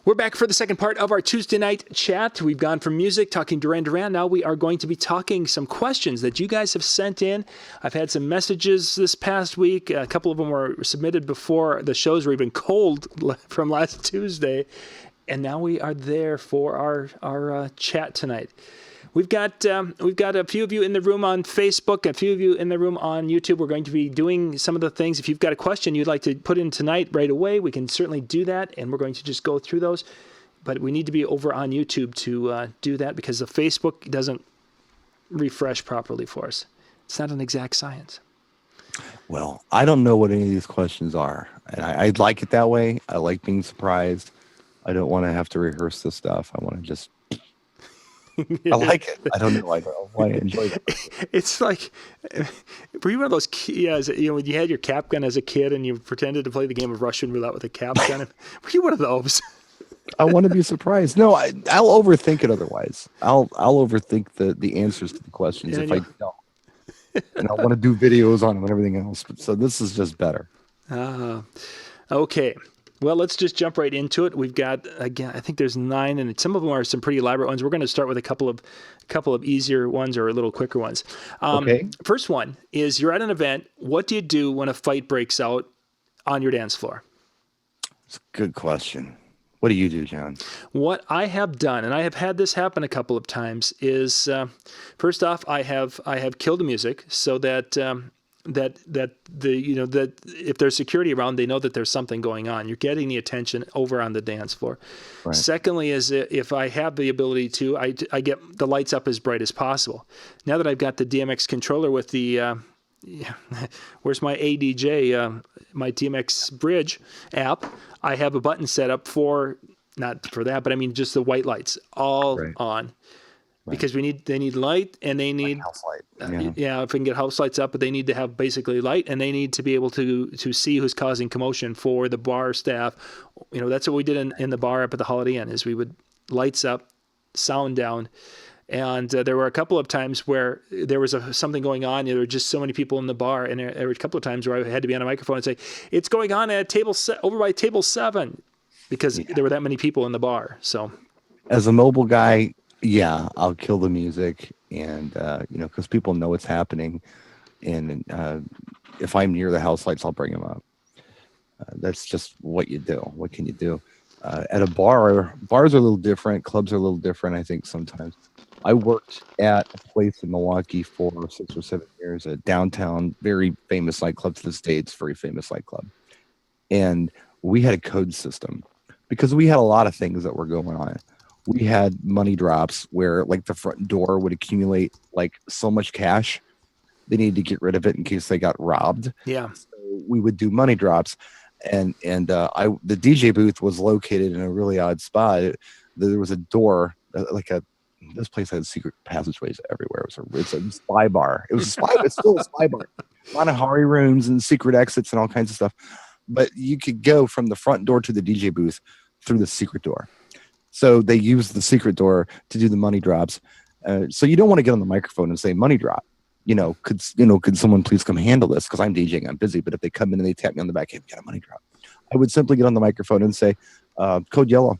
We're back for the second part of our Tuesday night chat. We've gone from music, talking Duran Duran. Now we are going to be talking some questions that you guys have sent in. I've had some messages this past week. A couple of them were submitted before the shows were even cold from last Tuesday. And now we are there for our chat tonight. We've got a few of you in the room on Facebook, a few of you in the room on YouTube. We're going to be doing some of the things. If you've got a question you'd like to put in tonight right away, we can certainly do that, and we're going to just go through those. But we need to be over on YouTube to do that because the Facebook doesn't refresh properly for us. It's not an exact science. Well, I don't know what any of these questions are, and I like it that way. I like being surprised. I don't want to have to rehearse this stuff. I want to just... I like it. I don't know. I enjoy it. It's like, were you one of those kids, when you had your cap gun as a kid and you pretended to play the game of Russian roulette with a cap gun? Were you one of those? I want to be surprised. No, I'll overthink it otherwise. I'll overthink the answers to the questions if I don't. And I want to do videos on them and everything else. So this is just better. Okay. Well, let's just jump right into it. We've got, again, I think there's 9, and some of them are some pretty elaborate ones. We're going to start with a couple of easier ones or a little quicker ones. Okay. First one is, you're at an event. What do you do when a fight breaks out on your dance floor? It's a good question. What do you do, John? What I have done, and I have had this happen a couple of times, is first off, I have killed the music so that that if there's security around, they know that there's something going on. You're getting the attention over on the dance floor. Right. Secondly, is if I have the ability to, I get the lights up as bright as possible. Now that I've got the DMX controller with the where's my ADJ, my DMX Bridge app, I have a button set up for, not for that, but I mean just the white lights all on. Right. Because they need light, and they need house light. If we can get house lights up, but they need to have basically light, and they need to be able to see who's causing commotion for the bar staff. That's what we did in the bar up at the Holiday Inn, is we would lights up, sound down, and there were a couple of times where there was something going on. There were just so many people in the bar, and there were a couple of times where I had to be on a microphone and say, "It's going on at over by table 7," because there were that many people in the bar. So, as a mobile guy. Yeah, I'll kill the music, and because people know it's happening, and if I'm near the house lights, I'll bring them up. That's just what you do. What can you do? At a bar, bars are a little different. Clubs are a little different, I think, sometimes. I worked at a place in Milwaukee for 6 or 7 years, a downtown, very famous nightclub to the States, very famous nightclub. And we had a code system because we had a lot of things that were going on. We had money drops where like the front door would accumulate like so much cash. They needed to get rid of it in case they got robbed. Yeah. So we would do money drops, and the DJ booth was located in a really odd spot. There was a door, this place had secret passageways everywhere. It's a spy bar. It was a spy. It's still a spy bar. A lot of Hari rooms and secret exits and all kinds of stuff. But you could go from the front door to the DJ booth through the secret door. So they use the secret door to do the money drops. So you don't want to get on the microphone and say money drop. Could someone please come handle this? Because I'm DJing, I'm busy. But if they come in and they tap me on the back, hey, we got a money drop. I would simply get on the microphone and say, code yellow.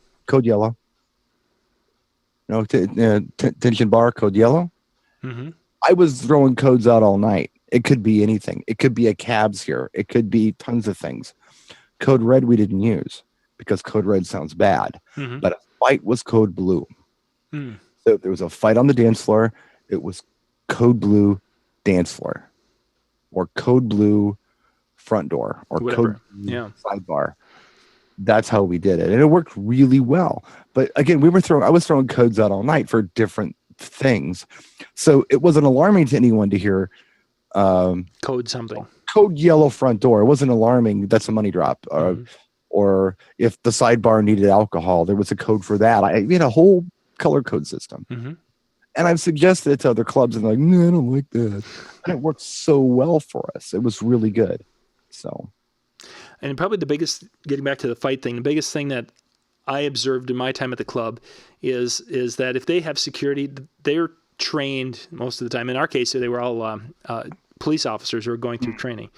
Tension bar, code yellow. Mm-hmm. I was throwing codes out all night. It could be anything. It could be a cabs here. It could be tons of things. Code red we didn't use because code red sounds bad. Mm-hmm. But fight was code blue. Mm. So if there was a fight on the dance floor, it was code blue dance floor or code blue front door or whatever. Code blue sidebar. That's how we did it. And it worked really well. But again, I was throwing codes out all night for different things. So it wasn't alarming to anyone to hear code something. Code yellow front door. It wasn't alarming. That's a money drop. Or if the sidebar needed alcohol, there was a code for that. We had a whole color code system. Mm-hmm. And I've suggested it to other clubs, and they're like, no, I don't like that. And it worked so well for us. It was really good. So, and probably the biggest, getting back to the fight thing, the biggest thing that I observed in my time at the club is that if they have security, they're trained most of the time. In our case, they were all police officers who are going through training.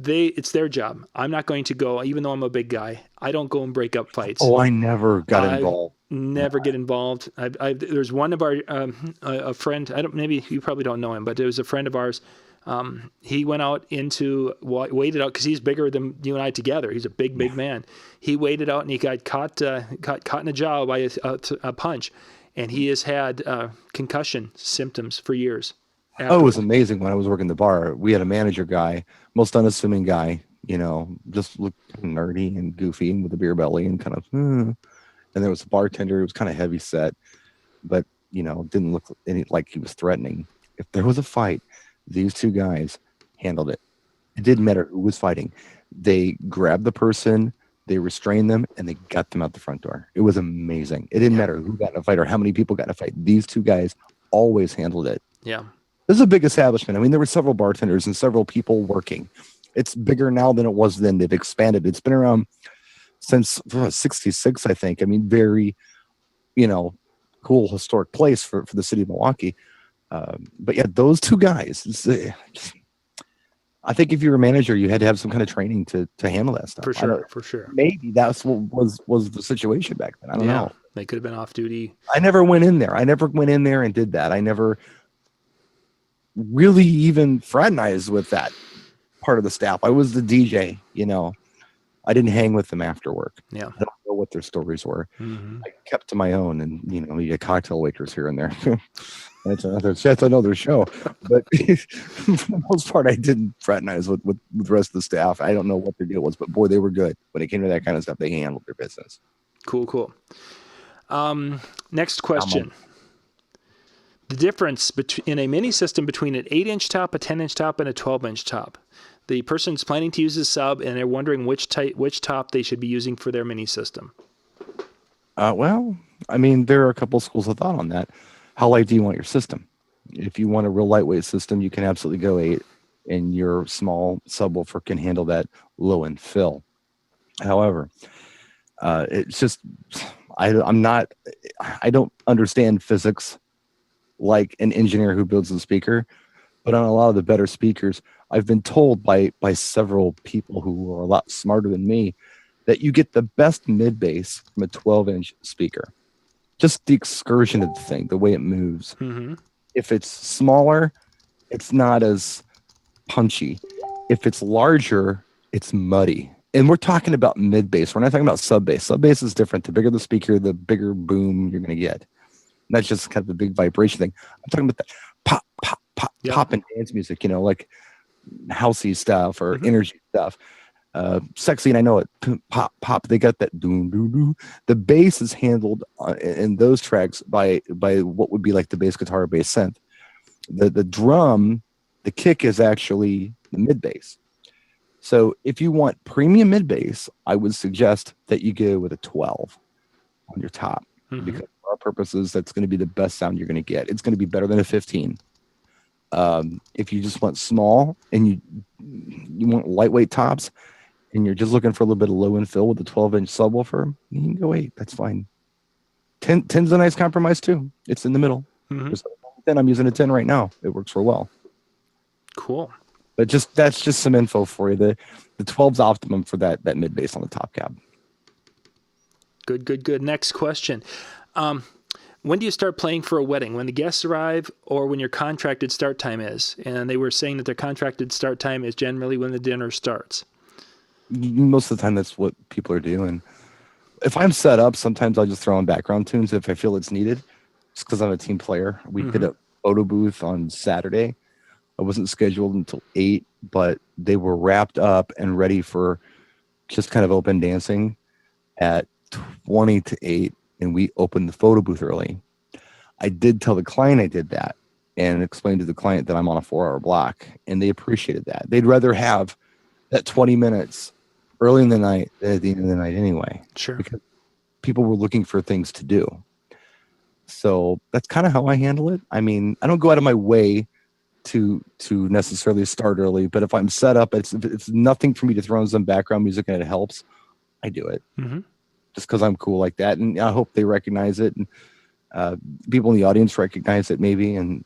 it's their job. I'm not going to go, even though I'm a big guy. I don't go and break up fights. Oh, I never got I involved. never get involved. There's one of our a friend. I don't. Maybe you probably don't know him, but it was a friend of ours. He went out waited out because he's bigger than you and I together. He's a big man. He waited out and he got caught in a jaw by a punch, and he has had concussion symptoms for years. Oh, it was amazing when I was working the bar. We had a manager guy, most unassuming guy, just looked nerdy and goofy and with a beer belly and kind of, and there was a bartender who was kind of heavy set, but, didn't look like he was threatening. If there was a fight, these two guys handled it. It didn't matter who was fighting. They grabbed the person, they restrained them, and they got them out the front door. It was amazing. It didn't matter who got in a fight or how many people got in a fight. These two guys always handled it. Yeah. This is a big establishment. I mean, there were several bartenders and several people working. It's bigger now than it was then. They've expanded. It's been around since 66, I think. I mean, very, cool historic place for the city of Milwaukee. But yeah, those two guys, I think if you were a manager, you had to have some kind of training to handle that stuff. For sure. Maybe that's what was the situation back then. I don't know. They could have been off duty. I never went in there. And did that. I never really even fraternized with that part of the staff. I was the DJ, I didn't hang with them after work. Yeah. I don't know what their stories were. Mm-hmm. I kept to my own and, you get cocktail waiters here and there. That's another show. But for the most part, I didn't fraternize with the rest of the staff. I don't know what their deal was, but boy, they were good. When it came to that kind of stuff, they handled their business. Cool. Next question. The difference in a mini system between an 8-inch top, a 10-inch top, and a 12-inch top. The person's planning to use a sub, and they're wondering which top they should be using for their mini system. Well, I mean, there are a couple schools of thought on that. How light do you want your system? If you want a real lightweight system, you can absolutely go 8, and your small subwoofer can handle that low end fill. However, it's just I don't understand physics like an engineer who builds the speaker, but on a lot of the better speakers, I've been told by several people who are a lot smarter than me that you get the best mid bass from a 12-inch speaker. Just the excursion of the thing, the way it moves. Mm-hmm. If it's smaller, it's not as punchy. If it's larger, it's muddy. And we're talking about mid bass. We're not talking about sub bass. Sub bass is different. The bigger the speaker, the bigger boom you're going to get. And that's just kind of the big vibration thing. I'm talking about that pop, pop, pop, pop and dance music, like housey stuff or energy stuff. Sexy, and I know it. Pop, pop. They got that doom, doom, doom. The bass is handled in those tracks by what would be like the bass guitar, bass synth. The drum, the kick is actually the mid bass. So if you want premium mid bass, I would suggest that you go with a 12 on your top, because for our purposes, that's going to be the best sound you're going to get. It's going to be better than a 15. If you just want small and you want lightweight tops, and you're just looking for a little bit of low end fill with a 12-inch subwoofer, you can go 8. That's fine. 10's a nice compromise too. It's in the middle. Then I'm using a 10 right now. It works real well. Cool. But that's just some info for you. The 12's optimum for that mid bass on the top cab. Good. Next question. When do you start playing for a wedding? When the guests arrive, or when your contracted start time is? And they were saying that their contracted start time is generally when the dinner starts. Most of the time, that's what people are doing. If I'm set up, sometimes I'll just throw on background tunes if I feel it's needed. Just because I'm a team player. We did a photo booth on Saturday. I wasn't scheduled until 8, but they were wrapped up and ready for just kind of open dancing at 20 to 8, and we opened the photo booth early. I did tell the client I did that and explained to the client that I'm on a 4-hour block, and they appreciated that. They'd rather have that 20 minutes early in the night than at the end of the night anyway. Sure. Because people were looking for things to do. So that's kind of how I handle it. I mean, I don't go out of my way to necessarily start early, but if I'm set up, it's nothing for me to throw in some background music and it helps, I do it. Just because I'm cool like that. And I hope they recognize it, and people in the audience recognize it maybe. And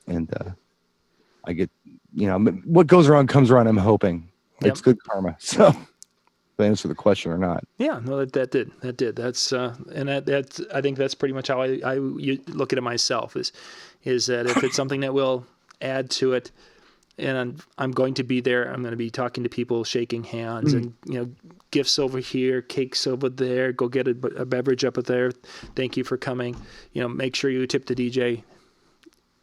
I get, what goes around comes around, I'm hoping. Yep. It's good karma. So to answer the question or not. Yeah, no, that did. That's and that's I think that's pretty much how I look at it myself is that if it's something that will add to it, and I'm going to be there. I'm going to be talking to people, shaking hands, and gifts over here, cakes over there. Go get a beverage up there. Thank you for coming. Make sure you tip the DJ.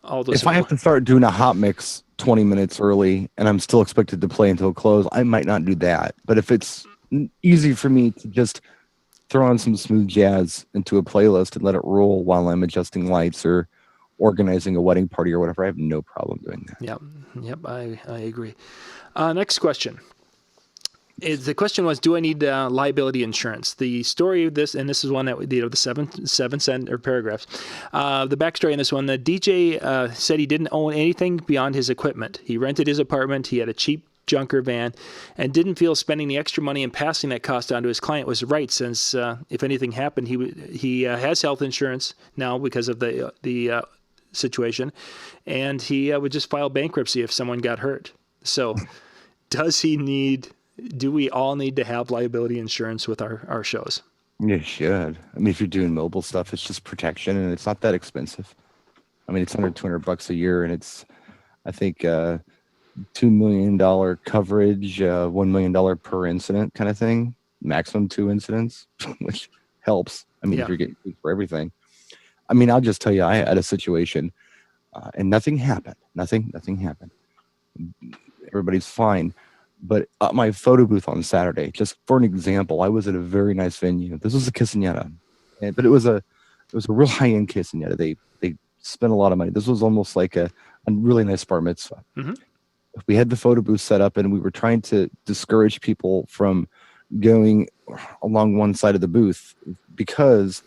All those. If I have to start doing a hot mix 20 minutes early and I'm still expected to play until close, I might not do that. But if it's easy for me to just throw on some smooth jazz into a playlist and let it roll while I'm adjusting lights or organizing a wedding party or whatever, I have no problem doing that. Yep, I agree. Next question. The question was, do I need liability insurance? The story of this, and this is one that the seven sentence paragraphs. The backstory in this one: the DJ said he didn't own anything beyond his equipment. He rented his apartment. He had a cheap junker van, and didn't feel spending the extra money and passing that cost on to his client was right, since if anything happened, he has health insurance now because of the situation, and he would just file bankruptcy if someone got hurt. So, do we all need to have liability insurance with our shows? You should. I mean, if you're doing mobile stuff, it's just protection, and it's not that expensive. I mean, it's under $200 a year, and it's, I think, $2 million coverage, $1 million per incident kind of thing, maximum 2 incidents, which helps. I mean, if you're getting paid for everything. I mean, I'll just tell you, I had a situation, and nothing happened. Nothing happened. Everybody's fine. But at my photo booth on Saturday, just for an example, I was at a very nice venue. This was a quinceañera, but it was a real high-end quinceañera. They spent a lot of money. This was almost like a really nice bar mitzvah. Mm-hmm. We had the photo booth set up, and we were trying to discourage people from going along one side of the booth because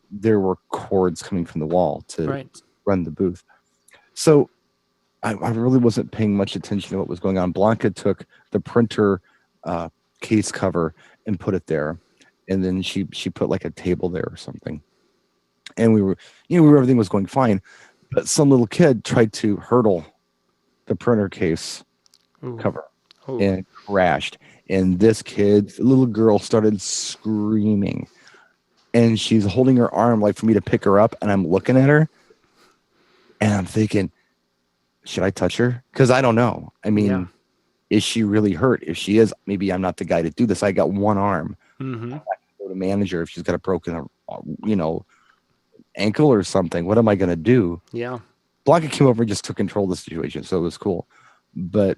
there were cords coming from the wall to run the booth. So I really wasn't paying much attention to what was going on. Blanca took the printer case cover and put it there, and then she put like a table there or something. And we were everything was going fine, but some little kid tried to hurdle the printer case cover and crashed. And this little girl started screaming, and she's holding her arm like for me to pick her up, and I'm looking at her, and I'm thinking, should I touch her? Because I don't know. I mean, is she really hurt? If she is, maybe I'm not the guy to do this. I got one arm. Mm-hmm. I can go to manager if she's got a broken, ankle or something. What am I going to do? Yeah. Blanca came over and just took control of the situation, so it was cool. But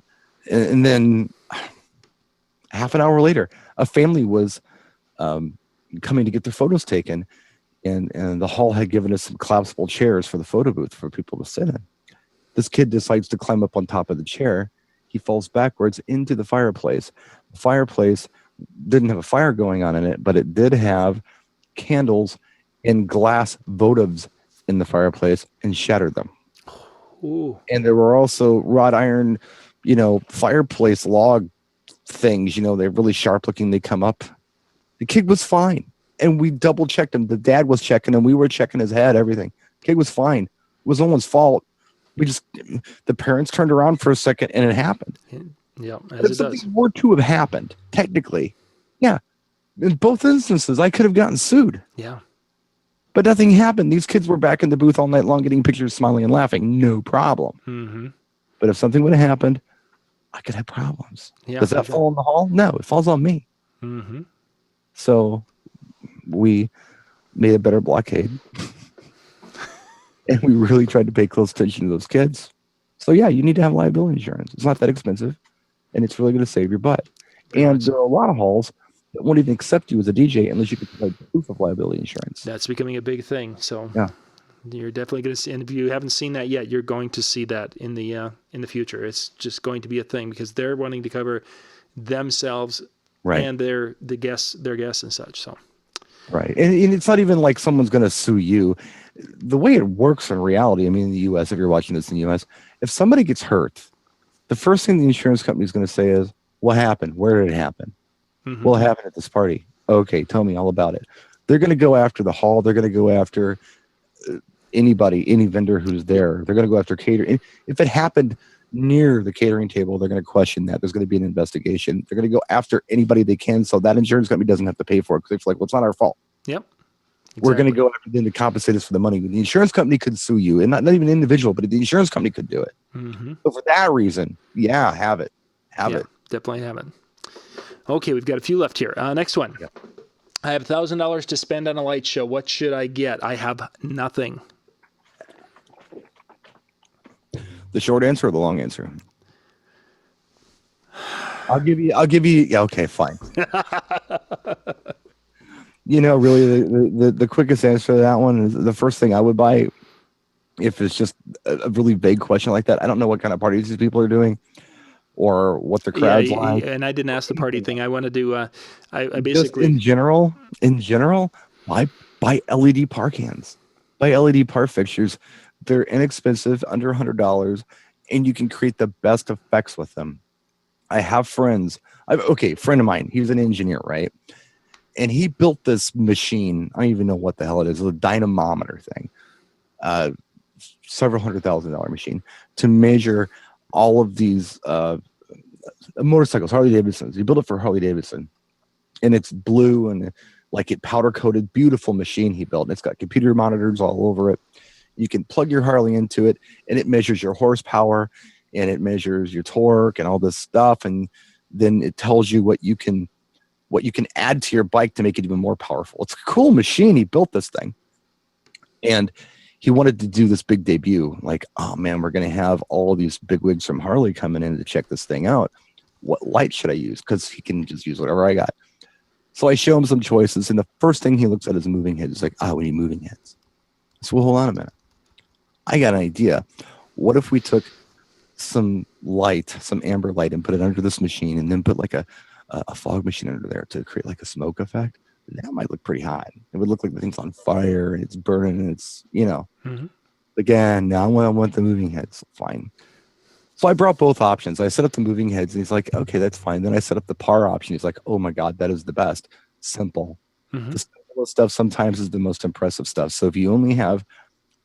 and then half an hour later, a family was coming to get their photos taken, and the hall had given us some collapsible chairs for the photo booth for people to sit in. This kid decides to climb up on top of the chair. He falls backwards into the fireplace. The fireplace didn't have a fire going on in it, but it did have candles and glass votives in the fireplace and shattered them. Ooh. And there were also wrought iron, fireplace log things, they're really sharp looking. They come up. The kid was fine. And we double checked him. The dad was checking him. We were checking his head, everything. The kid was fine. It was no one's fault. The parents turned around for a second and it happened. Yeah, as it does. Were to have happened, technically. Yeah. In both instances, I could have gotten sued. Yeah. But nothing happened. These kids were back in the booth all night long getting pictures, smiling and laughing. No problem. Mm-hmm. But if something would have happened, I could have problems. Yeah, does that fall in the hall? No, it falls on me. Mm-hmm. So we made a better blockade. And we really tried to pay close attention to those kids. So yeah, you need to have liability insurance. It's not that expensive, and it's really going to save your butt. And there are a lot of halls that won't even accept you as a DJ unless you can provide proof of liability insurance. That's becoming a big thing. So yeah, you're definitely going to see. And if you haven't seen that yet, you're going to see that in the future. It's just going to be a thing because they're wanting to cover themselves and their guests and such. So. Right. And it's not even like someone's going to sue you. The way it works in reality, I mean, in the U.S., if you're watching this in the U.S., if somebody gets hurt, the first thing the insurance company is going to say is, what happened? Where did it happen? Mm-hmm. Well, it happened at this party. Okay, tell me all about it. They're going to go after the hall. They're going to go after anybody, any vendor who's there. They're going to go after catering. If it happened, near the catering table, they're going to question that. There's going to be an investigation. They're going to go after anybody they can, so that insurance company doesn't have to pay for it, because it's like, well, it's not our fault. Yep. We're going to Exactly. go after them to compensate us for the money. The insurance company could sue you, and not even an individual, but the insurance company could do it. Mm-hmm. So for that reason, yeah, have it. Have Yeah, it. definitely have it. Okay, we've got a few left here. Next one. Yep. I have $1,000 to spend on a light show. What should I get? I have nothing. The short answer or the long answer? I'll give you, yeah, okay, fine. Really the quickest answer to that one is the first thing I would buy, if it's just a really vague question like that. I don't know what kind of parties these people are doing or what the crowd's like. And I didn't ask the party thing. I want to do, I basically. Just in general, buy LED par cans. Buy LED par fixtures. They're inexpensive, under $100, and you can create the best effects with them. I have friends. Friend of mine, he was an engineer, right? And he built this machine. I don't even know what the hell it is. It's a dynamometer thing. Several $100,000 machine to measure all of these motorcycles, Harley Davidsons. He built it for Harley Davidson, and it's blue and like it powder coated. Beautiful machine he built. And it's got computer monitors all over it. You can plug your Harley into it, and it measures your horsepower, and it measures your torque and all this stuff, and then it tells you what you can add to your bike to make it even more powerful. It's a cool machine. He built this thing, and he wanted to do this big debut. Like, oh man, we're going to have all these bigwigs from Harley coming in to check this thing out. What light should I use? Because he can just use whatever I got. So I show him some choices, and the first thing he looks at is moving heads. He's like, we need moving heads. So, well, hold on a minute. I got an idea. What if we took some light, some amber light, and put it under this machine, and then put like a fog machine under there to create like a smoke effect? That might look pretty hot. It would look like the thing's on fire and it's burning and it's, Mm-hmm. Again, now I want the moving heads. Fine. So I brought both options. I set up the moving heads, and he's like, okay, that's fine. Then I set up the par option. He's like, oh my God, that is the best. Simple. Mm-hmm. The simplest stuff sometimes is the most impressive stuff. So if you only have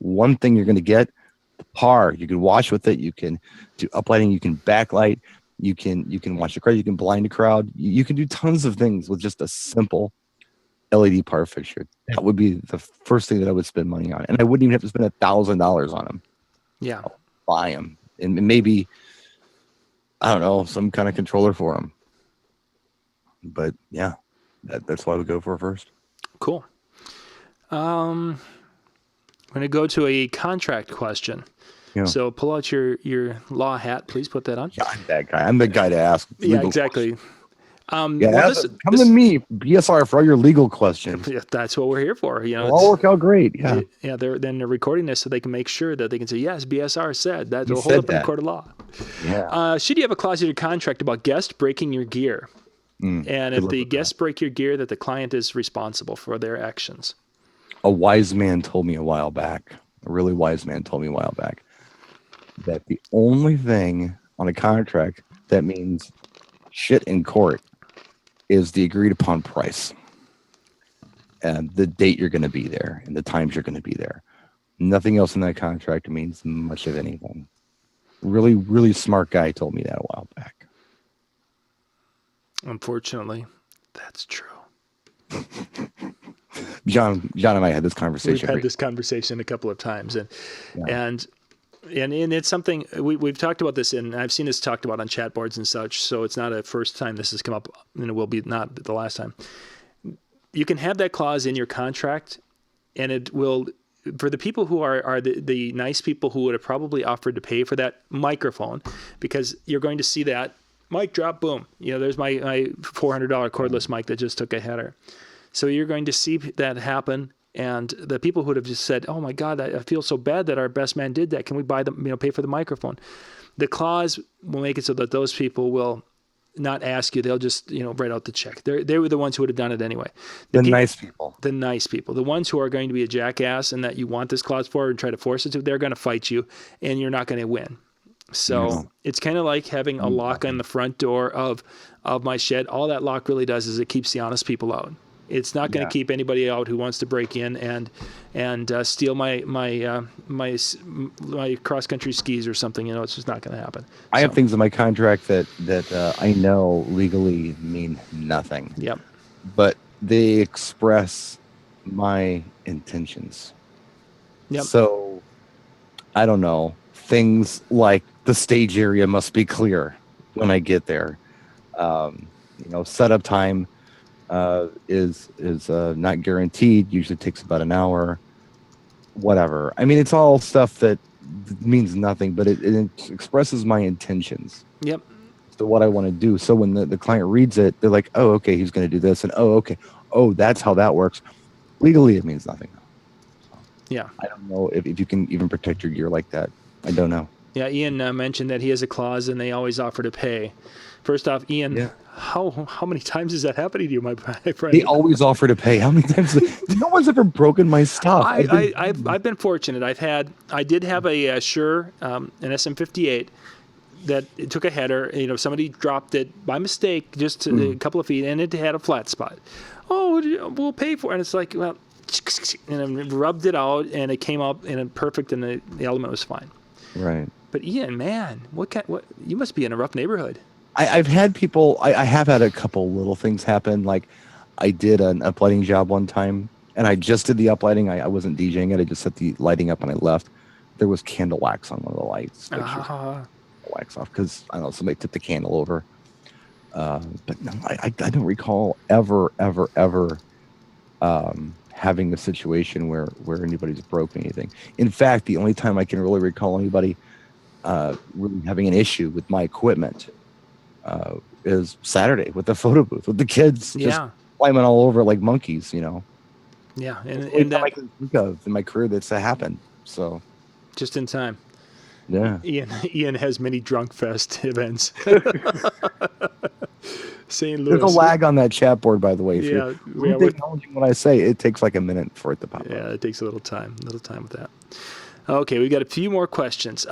one thing you're going to get, the par, you can wash with it. You can do uplighting. You can backlight. You can watch the crowd. You can blind a crowd. You can do tons of things with just a simple LED par fixture. That would be the first thing that I would spend money on, and I wouldn't even have to spend $1,000 on them. Yeah, I'll buy them, and maybe I don't know, some kind of controller for them. But yeah, that's what I would go for first. Cool. I'm going to go to a contract question. Yeah. So pull out your law hat, please. Put that on. Yeah, I'm that guy. I'm the guy to ask. Yeah, exactly. Come to me, BSR, for all your legal questions. Yeah, that's what we're here for. It'll all work out great. Yeah. Yeah. They're recording this so they can make sure that they can say, yes, BSR said that. They'll hold up in the court of law. Yeah. Should you have a clause in your contract about guests breaking your gear? And if the guests break your gear, that the client is responsible for their actions. A wise man told me a while back, that the only thing on a contract that means shit in court is the agreed upon price and the date you're going to be there and the times you're going to be there. Nothing else in that contract means much of anything. Really, really smart guy told me that a while back. Unfortunately, that's true. John and I had this conversation. We've had this conversation a couple of times, and it's something we've talked about this, and I've seen this talked about on chat boards and such. So it's not a first time this has come up, and it will be not the last time. You can have that clause in your contract, and it will, for the people who are the nice people who would have probably offered to pay for that microphone, because you're going to see that mic drop, boom. There's my $400 cordless mic that just took a header. So you're going to see that happen. And the people who would have just said, oh my God, I feel so bad that our best man did that. Can we buy them, pay for the microphone? The clause will make it so that those people will not ask you. They'll just, write out the check. They were the ones who would have done it anyway. Nice people. The nice people. The ones who are going to be a jackass and that you want this clause for and try to force it to, they're going to fight you and you're not going to win. So It's kind of like having a lock on the front door of my shed. All that lock really does is it keeps the honest people out. It's not going to keep anybody out who wants to break in and steal my cross country skis or something. You know, it's just not going to happen. I have things in my contract that I know legally mean nothing. Yep. But they express my intentions. Yep. So I don't know. Things like the stage area must be clear when I get there. Setup time is not guaranteed. Usually takes about an hour. Whatever. I mean, it's all stuff that means nothing, but it expresses my intentions. Yep. To what I want to do. So when the client reads it, they're like, "Oh, okay, he's going to do this," and "Oh, okay, oh, that's how that works." Legally, it means nothing. So, yeah. I don't know if you can even protect your gear like that. I don't know. Yeah, Ian mentioned that he has a clause, and they always offer to pay. First off, Ian, how many times is that happening to you, my friend? They always offer to pay. How many times? No one's ever broken my stuff. I've been fortunate. I did have a Shure, an SM58 that it took a header. You know, somebody dropped it by mistake, just a couple of feet, and it had a flat spot. Oh, we'll pay for it. And it's like, well, and I rubbed it out, and it came up and perfect, and the element was fine. Right. But Ian, man, what you must be in a rough neighborhood. I've had people. I have had a couple little things happen. Like I did an uplighting job one time, and I just did the uplighting. I wasn't DJing it. I just set the lighting up, and I left. There was candle wax on one of the lights. Wax off because I don't know, somebody tipped the candle over. But no, I don't recall ever having a situation where anybody's broken anything. In fact, the only time I can really recall anybody really having an issue with my equipment is Saturday with the photo booth with the kids just climbing all over like monkeys, you know. Yeah, and that I can think of in my career that's happened. So just in time. Yeah. Ian has many drunk fest events. St. Louis. There's a lag on that chat board, by the way. If you're acknowledging what I say, it takes like a minute for it to pop up. Yeah, it takes a little time with that. Okay, we got a few more questions.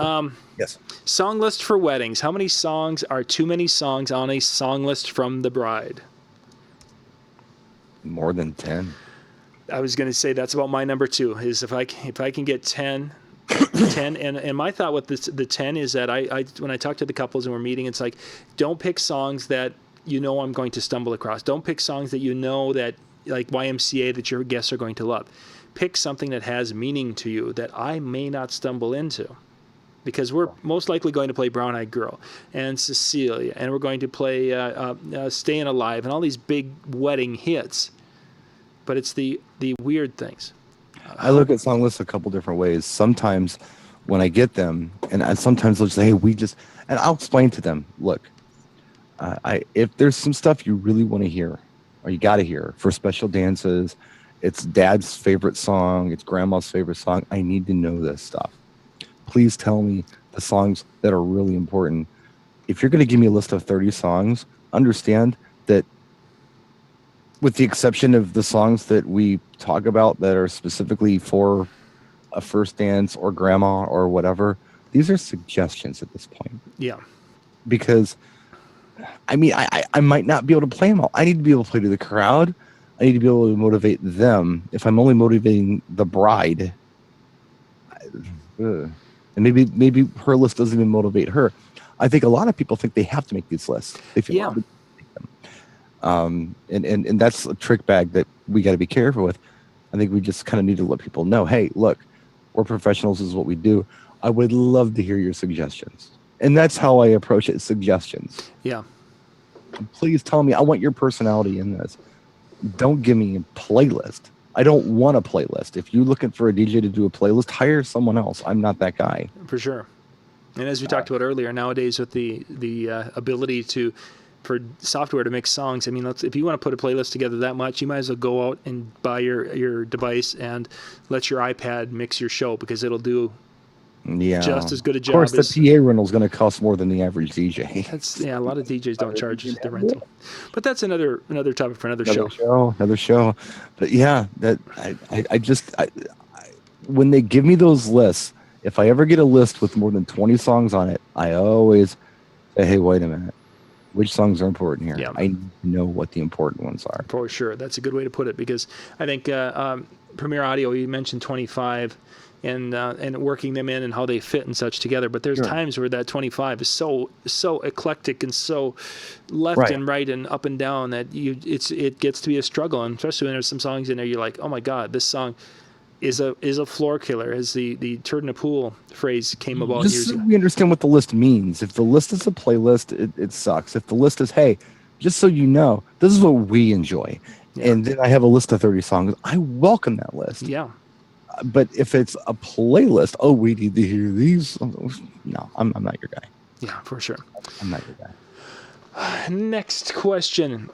Yes. Song list for weddings. How many songs are too many songs on a song list from the bride? More than 10. I was going to say that's about my number 2. Is if I can get 10. 10 and my thought with the 10 is that I when I talk to the couples and we're meeting, it's like, don't pick songs that you know I'm going to stumble across. Don't pick songs that you know that like YMCA that your guests are going to love. Pick something that has meaning to you that I may not stumble into, because we're most likely going to play Brown Eyed Girl and Cecilia, and we're going to play Staying Alive and all these big wedding hits, but it's the weird things. I look at song lists a couple different ways. Sometimes when I get them, and sometimes they'll say, hey, and I'll explain to them, look, if there's some stuff you really want to hear, or you got to hear for special dances, it's dad's favorite song, it's grandma's favorite song, I need to know this stuff. Please tell me the songs that are really important. If you're going to give me a list of 30 songs, understand that with the exception of the songs that we talk about that are specifically for a first dance or grandma or whatever, these are suggestions at this point. Yeah. Because, I mean, I might not be able to play them all. I need to be able to play to the crowd. I need to be able to motivate them. If I'm only motivating the bride, and maybe her list doesn't even motivate her. I think a lot of people think they have to make these lists. They feel obligated to make them. And that's a trick bag that we got to be careful with. I think we just kind of need to let people know, hey, look, we're professionals, this is what we do. I would love to hear your suggestions. And that's how I approach it, suggestions. Yeah. Please tell me, I want your personality in this. Don't give me a playlist. I don't want a playlist. If you're looking for a DJ to do a playlist, hire someone else. I'm not that guy. For sure. And as we talked about earlier, nowadays with the ability for software to mix songs, I mean, if you want to put a playlist together that much, you might as well go out and buy your device and let your iPad mix your show, because it'll do just as good a job. Of course, the PA rental is going to cost more than the average DJ. A lot of DJs don't charge the rental, but that's another topic for another show. Another show. But yeah, that I when they give me those lists, if I ever get a list with more than 20 songs on it, I always say, hey, wait a minute. which songs are important here. Yeah. I know what the important ones are. For sure. That's a good way to put it, because I think Premiere Audio, you mentioned 25 and working them in and how they fit and such together. But there's Sure. times where that 25 is so eclectic and so left Right. and right and up and down that it gets to be a struggle. And especially when there's some songs in there, you're like, oh my God, this song is a floor killer, as the turd in a pool phrase came about Just years so ago. we understand what the list means. If the list is a playlist, it sucks. If the list is, hey, just so you know, this is what we enjoy, Yeah. and then I have a list of 30 songs, I welcome that list. Yeah. But if it's a playlist, oh, we need to hear these. No, I'm not your guy. Yeah, for sure. I'm not your guy. Next question.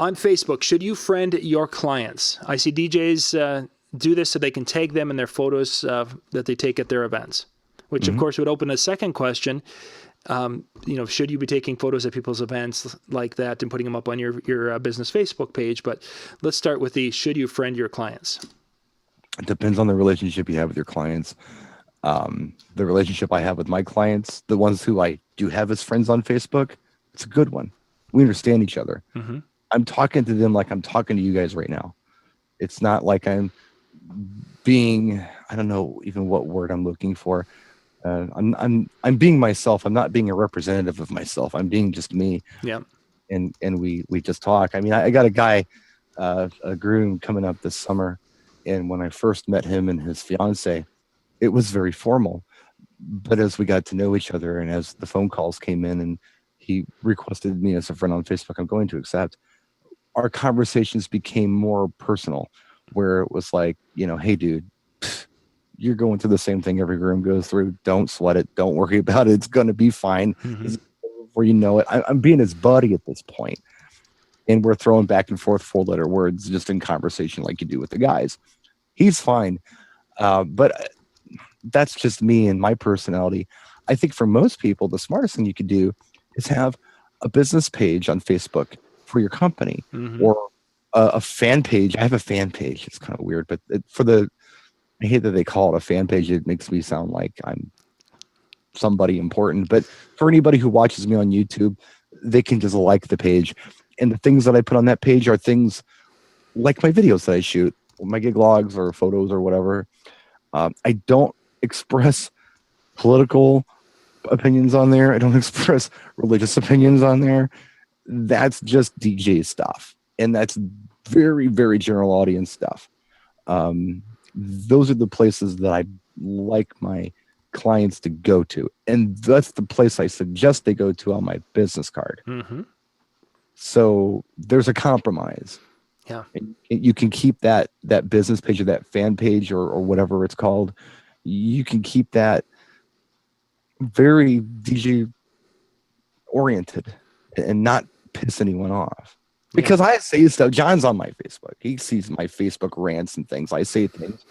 On Facebook, should you friend your clients? I see DJs do this so they can tag them in their photos that they take at their events, which of course would open a second question. Should you be taking photos at people's events like that and putting them up on your business Facebook page? But let's start with should you friend your clients? It depends on the relationship you have with your clients. The relationship I have with my clients, the ones who I do have as friends on Facebook, it's a good one. We understand each other. Mm-hmm. I'm talking to them like I'm talking to you guys right now. It's not like I'm being, I don't know even what word I'm looking for. I'm being myself. I'm not being a representative of myself. I'm being just me. Yeah. And we just talk. I mean, I got a guy, a groom coming up this summer, and when I first met him and his fiance, it was very formal. But as we got to know each other, and as the phone calls came in, and he requested me as a friend on Facebook, I'm going to accept. Our conversations became more personal, where it was like, hey, dude, you're going through the same thing every groom goes through. Don't sweat it. Don't worry about it. It's going to be fine. Mm-hmm. Before you know it, I'm being his buddy at this point. And we're throwing back and forth 4-letter words just in conversation like you do with the guys. He's fine. But that's just me and my personality. I think for most people, the smartest thing you could do is have a business page on Facebook for your company, or a fan page. I have a fan page. It's kind of weird, but I hate that they call it a fan page. It makes me sound like I'm somebody important. But for anybody who watches me on YouTube, they can just like the page. And the things that I put on that page are things like my videos that I shoot, my gig logs or photos or whatever. I don't express political opinions on there. I don't express religious opinions on there. That's just DJ stuff. And that's very, very general audience stuff. Those are the places that I like my clients to go to. And that's the place I suggest they go to on my business card. Mm-hmm. So there's a compromise. Yeah. You can keep that business page or that fan page or whatever it's called. You can keep that very DJ oriented and not piss anyone off. Because I say stuff. John's on my Facebook. He sees my Facebook rants and things. I say things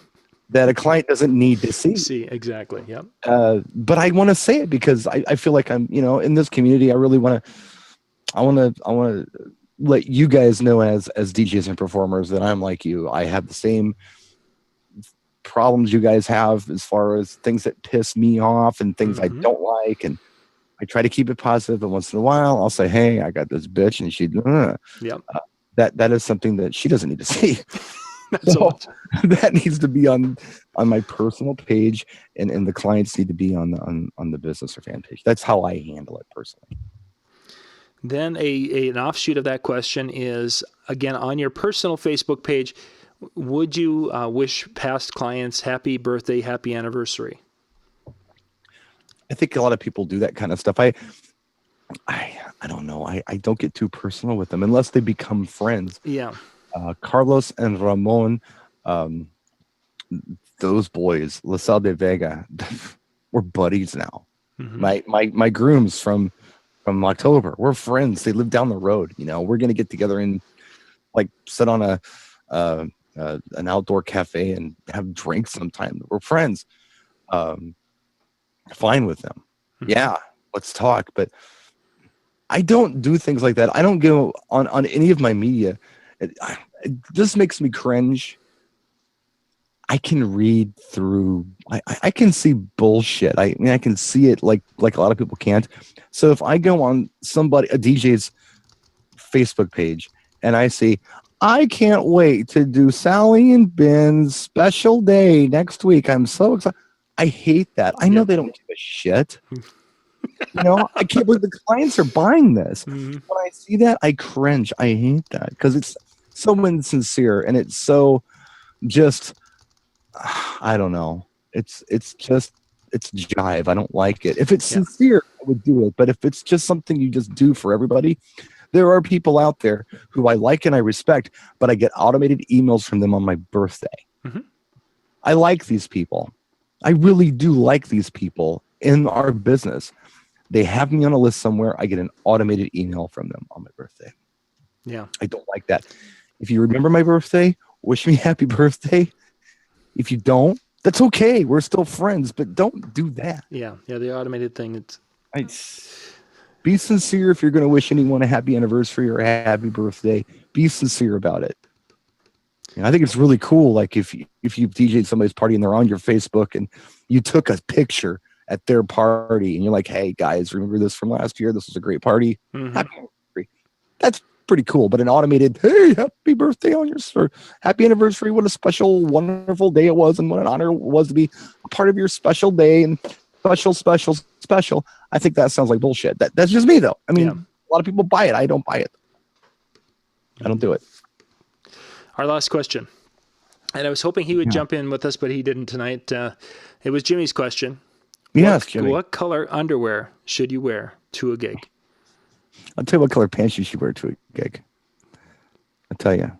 that a client doesn't need to see. See, exactly. Yep. But I want to say it because I feel like I'm, in this community. I really want to let you guys know as DJs and performers that I'm like you. I have the same problems you guys have as far as things that piss me off and things I don't like, and I try to keep it positive, but once in a while I'll say, hey, I got this bitch, and she that is something that she doesn't need to see. So that needs to be on my personal page, and the clients need to be on the business or fan page. That's how I handle it personally. Then an offshoot of that question is, again, on your personal Facebook page, would you wish past clients happy birthday, happy anniversary? I think a lot of people do that kind of stuff. I don't know. I don't get too personal with them unless they become friends. Yeah. Carlos and Ramon, those boys, La Sal de Vega, we're buddies now. Mm-hmm. My grooms from October, we're friends. They live down the road. We're gonna get together and sit on an outdoor cafe and have drinks sometime. We're friends. Fine with them. Mm-hmm. Yeah, let's talk. But I don't do things like that. I don't go on any of my media. It just makes me cringe. I can read through. I can see bullshit. I mean, I can see it like a lot of people can't. So if I go on a DJ's Facebook page and I see, I can't wait to do Sally and Ben's special day next week. I'm so excited. I hate that. I know Yep. they don't give a shit. I can't believe the clients are buying this. Mhm. When I see that, I cringe. I hate that because it's so insincere and it's so just, I don't know. It's jive. I don't like it. If it's Yeah. sincere, I would do it. But if it's just something you just do for everybody, there are people out there who I like and I respect, but I get automated emails from them on my birthday. Mhm. I like these people. I really do like these people in our business. They have me on a list somewhere. I get an automated email from them on my birthday. Yeah. I don't like that. If you remember my birthday, wish me happy birthday. If you don't, that's okay. We're still friends, but don't do that. Yeah. The automated thing. Be sincere if you're going to wish anyone a happy anniversary or a happy birthday. Be sincere about it. I think it's really cool. Like if you DJ'd somebody's party and they're on your Facebook and you took a picture at their party and you're like, hey guys, remember this from last year? This was a great party. Mhm. Happy anniversary. That's pretty cool. But an automated, hey, happy birthday on your happy anniversary. What a special, wonderful day it was, and what an honor it was to be a part of your special day and special. I think that sounds like bullshit. That's just me though. I mean, Yeah. a lot of people buy it. I don't buy it. I don't do it. Our last question. And I was hoping he would jump in with us, but he didn't tonight. It was Jimmy's question. Yes, Jimmy. What color underwear should you wear to a gig? I'll tell you what color pants you should wear to a gig. I'll tell you.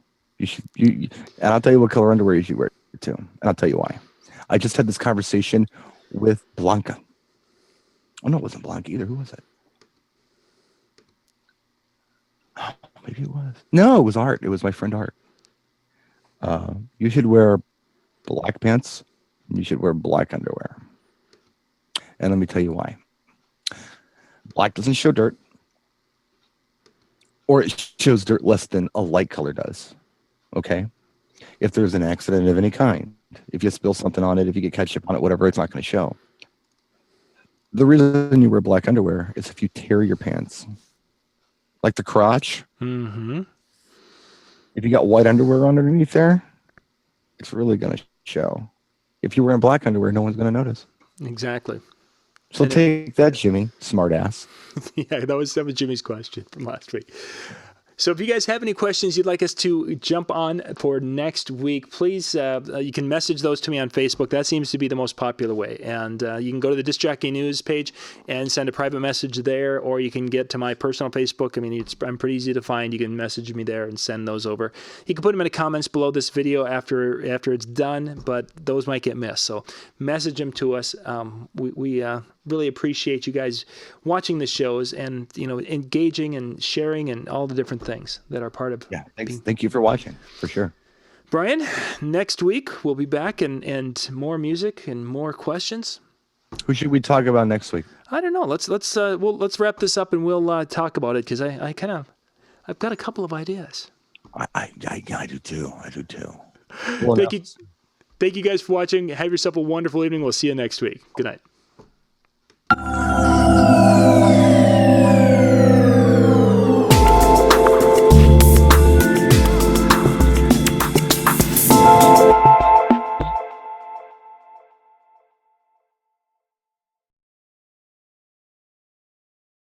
And I'll tell you what color underwear you should wear too. And I'll tell you why. I just had this conversation with Blanca. Oh, no, it wasn't Blanca either. Who was it? Oh, maybe it was. No, it was Art. It was my friend Art. You should wear black pants. You should wear black underwear. And let me tell you why. Black doesn't show dirt. Or it shows dirt less than a light color does. Okay? If there's an accident of any kind, if you spill something on it, if you get ketchup on it, whatever, it's not going to show. The reason you wear black underwear is if you tear your pants. Like the crotch. Mm-hmm. If you got white underwear underneath there, it's really going to show. If you're wearing black underwear, no one's going to notice. Exactly. So take that, Jimmy, smart ass. Yeah, that was Jimmy's question from last week. So if you guys have any questions you'd like us to jump on for next week, please, you can message those to me on Facebook. That seems to be the most popular way. And you can go to the Disc Jockey News page and send a private message there, or you can get to my personal Facebook. I mean, I'm pretty easy to find. You can message me there and send those over. You can put them in the comments below this video after it's done, but those might get missed. So message them to us. We really appreciate you guys watching the shows and engaging and sharing and all the different things that are part of. Yeah, thanks. Thank you for watching, for sure. Brian, next week we'll be back and more music and more questions. Who should we talk about next week? I don't know. Let's wrap this up and we'll talk about it because I've got a couple of ideas. I do too. Thank you guys for watching. Have yourself a wonderful evening. We'll see you next week. Good night.